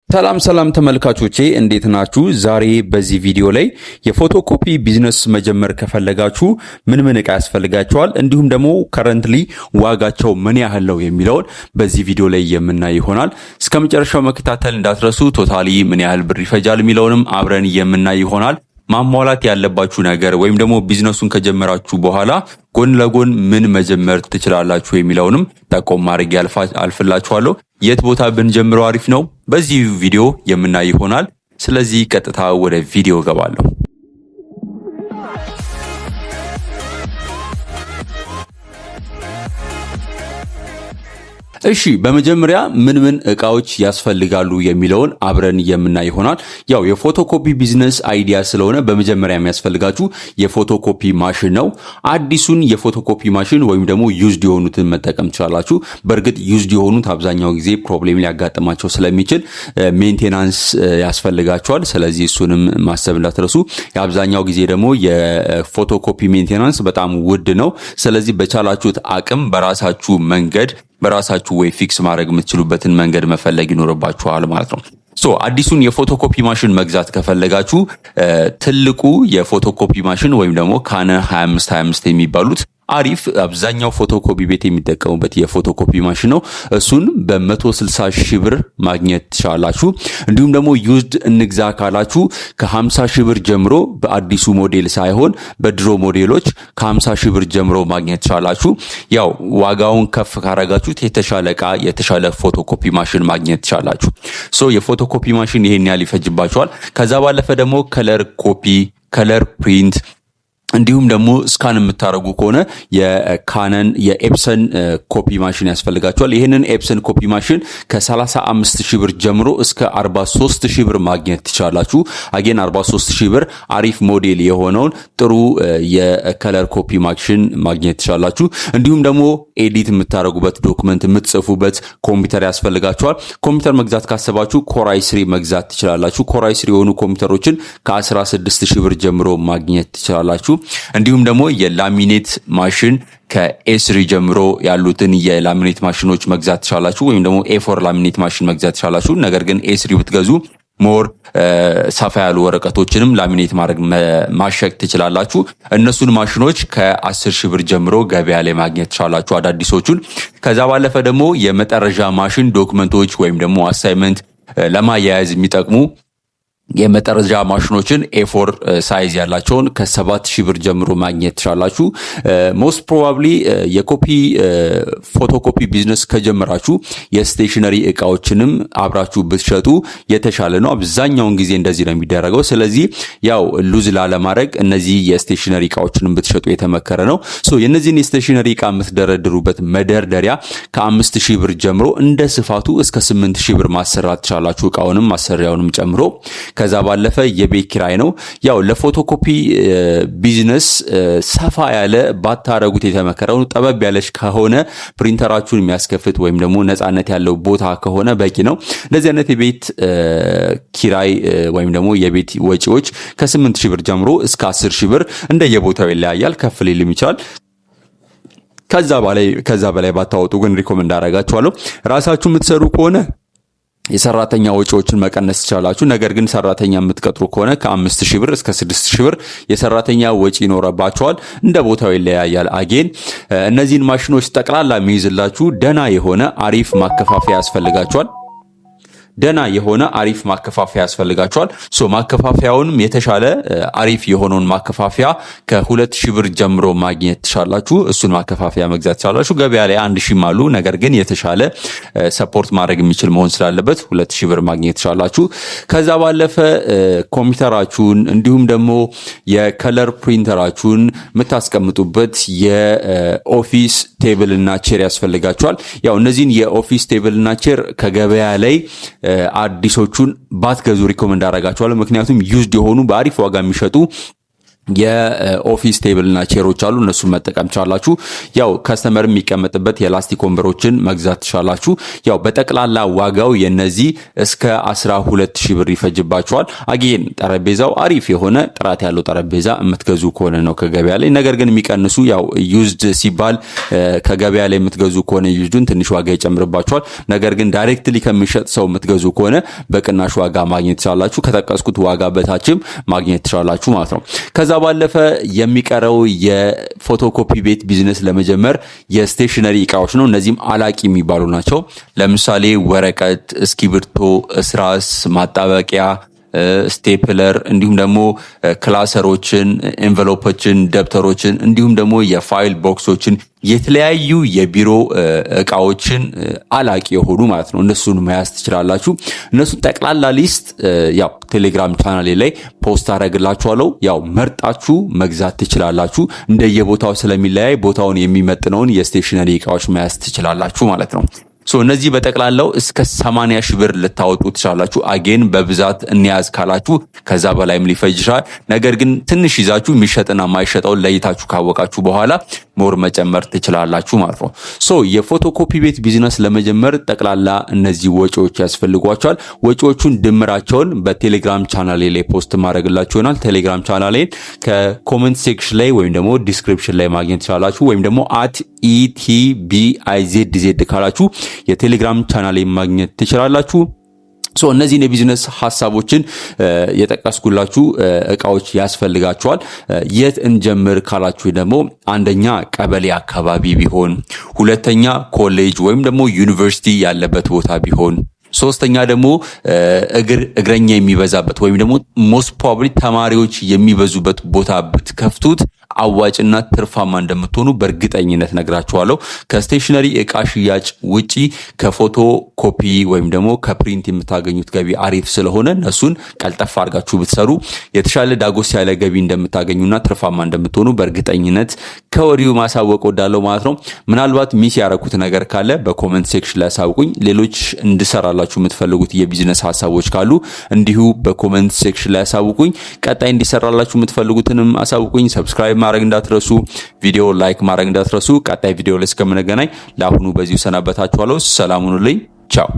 ሰላም ተመልካቾቼ እንዴት ናችሁ? ዛሬ በዚህ ቪዲዮ ላይ የፎቶኮፒ ቢዝነስ መጀመር ከፈለጋችሁ ምን ዕቃ ያስፈልጋችኋል እንዲሁም ደግሞ ከረንትሊ ዋጋቸው ምን ያህል ነው የሚለውን በዚህ ቪዲዮ ላይ የምናይ ይሆናል። እስከመጨረሻው መከታተል እንዳትረሱ። ቶታሊ ምን ያህል ብር ይፈጃል የሚለውንም አብረን የምናይ ይሆናል። ማሟላት ያለባችሁ ነገር ወይም ደግሞ ቢዝነሱን ከጀመራችሁ በኋላ ጎን ለጎን ምን መጀመር ትችላላችሁ የሚለውንም ጠቆም ማድረግ አልፍላችኋለሁ። የት ቦታ ብንጀምረው አሪፍ ነው በዚህ ቪዲዮ የምናይ ይሆናል። ስለዚህ ቀጥታ ወደ ቪዲዮ ገባለሁ። እሺ በመጀመሪያ ምን ዕቃዎች ያስፈልጋሉ የሚለውን አብረን የምናይ ይሆናል። ያው የፎቶኮፒ ቢዝነስ አይዲያ ስለሆነ በመጀመሪያ የሚያስፈልጋችሁ የፎቶኮፒ ማሽን ነው። አዲሱን የፎቶኮፒ ማሽን ወይም ደግሞ ዩዝድ የሆኑትን መጠቀም ትችላላችሁ። በእርግጥ ዩዝድ የሆኑት አብዛኛው ጊዜ ፕሮብሌም ሊያጋጥማቸው ስለሚችል ሜንቴናንስ ያስፈልጋቸዋል። ስለዚህ እሱንም ማሰብ እንዳትረሱ። የአብዛኛው ጊዜ ደግሞ የፎቶኮፒ ሜንቴናንስ በጣም ውድ ነው። ስለዚህ በቻላችሁት አቅም በራሳችሁ መንገድ በራሳችሁ ወይ ፊክስ ማድረግ የምትችሉበትን መንገድ መፈለግ ይኖርባችኋል ማለት ነው። አዲሱን የፎቶኮፒ ማሽን መግዛት ከፈለጋችሁ ትልቁ የፎቶኮፒ ማሽን ወይም ደግሞ ካነን 2525 የሚባሉት አሪፍ አብዛኛው ፎቶኮፒ ቤት የሚጠቀሙበት የፎቶኮፒ ማሽን ነው። እሱን በ160 ሺህ ብር ማግኘት ትችላላችሁ። እንዲሁም ደግሞ ዩዝድ እንግዛ ካላችሁ ከ50 ሺህ ብር ጀምሮ በአዲሱ ሞዴል ሳይሆን በድሮ ሞዴሎች ከ50 ሺህ ብር ጀምሮ ማግኘት ትችላላችሁ። ያው ዋጋውን ከፍ ካረጋችሁት የተሻለ ዕቃ የተሻለ ፎቶኮፒ ማሽን ማግኘት ትችላላችሁ። የፎቶኮፒ ማሽን ይሄን ያህል ይፈጅባችኋል። ከዛ ባለፈ ደግሞ ከለር ኮፒ፣ ከለር ፕሪንት እንዲሁም ደግሞ ስካን የምታረጉ ከሆነ የካነን የኤፕሰን ኮፒ ማሽን ያስፈልጋቸዋል። ይሄንን ኤፕሰን ኮፒ ማሽን ከ35 ሺህ ብር ጀምሮ እስከ 43 ሺህ ብር ማግኘት ትችላላችሁ። አጌን 43 ሺህ ብር አሪፍ ሞዴል የሆነውን ጥሩ የከለር ኮፒ ማሽን ማግኘት ትችላላችሁ። እንዲሁም ደግሞ ኤዲት የምታረጉበት ዶክመንት የምትጽፉበት ኮምፒውተር ያስፈልጋቸዋል። ኮምፒውተር መግዛት ካሰባችሁ ኮራይ 3 መግዛት ትችላላችሁ። ኮራይ 3 የሆኑ ኮምፒውተሮችን ከ16 ሺህ ብር ጀምሮ ማግኘት ትችላላችሁ። እንዲሁም ደግሞ የላሚኔት ማሽን ከኤስሪ ጀምሮ ያሉትን የላሚኔት ማሽኖች መግዛት ትችላላችሁ። ወይም ደግሞ ኤፎር ላሚኔት ማሽን መግዛት ትችላላችሁ። ነገር ግን ኤስሪ ብትገዙ ሞር ሰፋ ያሉ ወረቀቶችንም ላሚኔት ማሸግ ትችላላችሁ። እነሱን ማሽኖች ከ10 ሺህ ብር ጀምሮ ገበያ ላይ ማግኘት ትችላላችሁ አዳዲሶቹን። ከዛ ባለፈ ደግሞ የመጠረዣ ማሽን ዶክመንቶች ወይም ደግሞ አሳይመንት ለማያያዝ የሚጠቅሙ የመጠረጃ ማሽኖችን ኤፎር ሳይዝ ያላቸውን ከ7000 ብር ጀምሮ ማግኘት ትችላላችሁ። ሞስት ፕሮባብሊ የኮፒ ፎቶኮፒ ቢዝነስ ከጀመራችሁ የስቴሽነሪ ዕቃዎችንም አብራችሁ ብትሸጡ የተሻለ ነው። አብዛኛውን ጊዜ እንደዚህ ነው የሚደረገው። ስለዚህ ያው ሉዝ ላለማድረግ እነዚህ የስቴሽነሪ ዕቃዎችንም ብትሸጡ የተመከረ ነው። የነዚህን የስቴሽነሪ ዕቃ የምትደረድሩበት መደርደሪያ ከ5000 ብር ጀምሮ እንደ ስፋቱ እስከ 8000 ብር ማሰራት ትችላላችሁ። ዕቃውንም ማሰሪያውንም ጨምሮ። ከዛ ባለፈ የቤት ኪራይ ነው። ያው ለፎቶኮፒ ቢዝነስ ሰፋ ያለ ባታረጉት የተመከረው። ጠበብ ያለሽ ከሆነ ፕሪንተራችሁን የሚያስከፍት ወይም ደግሞ ነፃነት ያለው ቦታ ከሆነ በቂ ነው። እንደዚህ አይነት የቤት ኪራይ ወይም ደግሞ የቤት ወጪዎች ከ8000 ብር ጀምሮ እስከ 10000 ብር እንደየቦታው ይለያያል፣ ከፍ ሊልም ይችላል። ከዛ በላይ ባታወጡ ግን ሪኮመንድ አደርጋችኋለሁ። ራሳችሁ የምትሰሩ ከሆነ የሰራተኛ ወጪዎችን መቀነስ ትችላላችሁ። ነገር ግን ሰራተኛ የምትቀጥሩ ከሆነ ከ5000 ብር እስከ 6000 ብር የሰራተኛ ወጪ ይኖርባችኋል። እንደ ቦታው ይለያያል። አጌን እነዚህን ማሽኖች ጠቅላላ የሚይዝላችሁ ደና የሆነ አሪፍ ማከፋፈያ ያስፈልጋችኋል። ደና የሆነ አሪፍ ማከፋፈያ ያስፈልጋችኋል። ማከፋፈያውንም የተሻለ አሪፍ የሆነውን ማከፋፈያ ከ2000 ብር ጀምሮ ማግኘት ትችላላችሁ። እሱን ማከፋፈያ መግዛት ትችላላችሁ። ገበያ ላይ 1000 አሉ። ነገር ግን የተሻለ ሰፖርት ማድረግ የሚችል መሆን ስላለበት 2000 ብር ማግኘት ትችላላችሁ። ከዛ ባለፈ ኮምፒውተራችሁን እንዲሁም ደግሞ የከለር ፕሪንተራችሁን የምታስቀምጡበት የኦፊስ ቴብል እና ቼር ያስፈልጋችኋል። ያው እነዚህን የኦፊስ ቴብል እና ቼር ከገበያ ላይ አዲሶቹን ባትገዙ ሪኮመንድ አደርጋችኋለሁ። ምክንያቱም ዩዝድ የሆኑ በአሪፍ ዋጋ የሚሸጡ የኦፊስ ቴብልና ቼሮች አሉ። እነሱን መጠቀም ትችላላችሁ። ያው ከስተመር የሚቀመጥበት የላስቲክ ወንበሮችን መግዛት ትችላላችሁ። ያው በጠቅላላ ዋጋው የነዚህ እስከ 12000 ብር ይፈጅባችኋል። አጌን ጠረጴዛው አሪፍ የሆነ ጥራት ያለው ጠረጴዛ የምትገዙ ከሆነ ነው ከገበያ ላይ። ነገር ግን የሚቀንሱ ያው ዩዝድ ሲባል ከገበያ ላይ የምትገዙ ከሆነ ዩዝዱን ትንሽ ዋጋ ይጨምርባችኋል። ነገር ግን ዳይሬክትሊ ከሚሸጥ ሰው የምትገዙ ከሆነ በቅናሽ ዋጋ ማግኘት ትችላላችሁ። ከጠቀስኩት ዋጋ በታችም ማግኘት ትችላላችሁ ማለት ነው። ከዛ ባለፈ የሚቀረው የፎቶኮፒ ቤት ቢዝነስ ለመጀመር የስቴሽነሪ እቃዎች ነው። እነዚህም አላቂ የሚባሉ ናቸው። ለምሳሌ ወረቀት፣ እስክሪብቶ፣ እስራስ፣ ማጣበቂያ፣ ስቴፕለር እንዲሁም ደግሞ ክላሰሮችን፣ ኤንቨሎፖችን፣ ደብተሮችን እንዲሁም ደግሞ የፋይል ቦክሶችን የተለያዩ የቢሮ እቃዎችን አላቂ የሆኑ ማለት ነው። እነሱን መያዝ ትችላላችሁ። እነሱን ጠቅላላ ሊስት ያው ቴሌግራም ቻናሌ ላይ ፖስት አደርግላችኋለሁ። ያው መርጣችሁ መግዛት ትችላላችሁ። እንደየቦታው ስለሚለያይ ቦታውን የሚመጥነውን የስቴሽነሪ እቃዎች መያዝ ትችላላችሁ ማለት ነው። እነዚህ በጠቅላላው እስከ 80 ሺህ ብር ልታወጡ ትችላላችሁ። አጌን በብዛት እንያዝ ካላችሁ ከዛ በላይም ሊፈጅ ይችላል። ነገር ግን ትንሽ ይዛችሁ የሚሸጥና ማይሸጠውን ለይታችሁ ካወቃችሁ በኋላ ሞር መጨመር ትችላላችሁ ማለት ነው። የፎቶኮፒ ቤት ቢዝነስ ለመጀመር ጠቅላላ እነዚህ ወጪዎች ያስፈልጓቸዋል። ወጪዎቹን ድምራቸውን በቴሌግራም ቻናሌ ላይ ፖስት ማድረግላችሁ ይሆናል። ቴሌግራም ቻናሌን ከኮሜንት ሴክሽን ላይ ወይም ደግሞ ዲስክሪፕሽን ላይ ማግኘት ትችላላችሁ። ወይም ደግሞ @etbizzz ካላችሁ የቴሌግራም ቻናሌ ማግኘት ትችላላችሁ። እነዚህን የቢዝነስ ሐሳቦችን የጠቀስኩላችሁ እቃዎች ያስፈልጋቸዋል። የት እንጀምር ካላችሁ ደግሞ አንደኛ ቀበሌ አካባቢ ቢሆን፣ ሁለተኛ ኮሌጅ ወይም ደግሞ ዩኒቨርሲቲ ያለበት ቦታ ቢሆን፣ ሶስተኛ ደግሞ እግረኛ የሚበዛበት ወይም ደግሞ ሞስት ፕሮባብሊ ተማሪዎች የሚበዙበት ቦታ ብትከፍቱት አዋጭና ትርፋማ እንደምትሆኑ በእርግጠኝነት ነግራችኋለሁ። ከስቴሽነሪ እቃ ሽያጭ ውጪ ከፎቶ ኮፒ ወይም ደግሞ ከፕሪንት የምታገኙት ገቢ አሪፍ ስለሆነ እነሱን ቀልጠፍ አድርጋችሁ ብትሰሩ የተሻለ ዳጎስ ያለ ገቢ እንደምታገኙና ትርፋማ እንደምትሆኑ በእርግጠኝነት ከወዲሁ ማሳወቅ ወዳለው ማለት ነው። ምናልባት ሚስ ያረኩት ነገር ካለ በኮሜንት ሴክሽን ላይ አሳውቁኝ። ሌሎች እንድሰራላችሁ የምትፈልጉት የቢዝነስ ሐሳቦች ካሉ እንዲሁ በኮሜንት ሴክሽን ላይ አሳውቁኝ። ቀጣይ እንዲሰራላችሁ የምትፈልጉትንም አሳውቁኝ። ሰብስክራይብ ማድረግ እንዳትረሱ፣ ቪዲዮ ላይክ ማድረግ እንዳትረሱ። ቀጣይ ቪዲዮ ላይ እስከምንገናኝ ለአሁኑ በዚሁ ሰናበታችኋለሁ። ሰላም ሁኑልኝ። ቻው።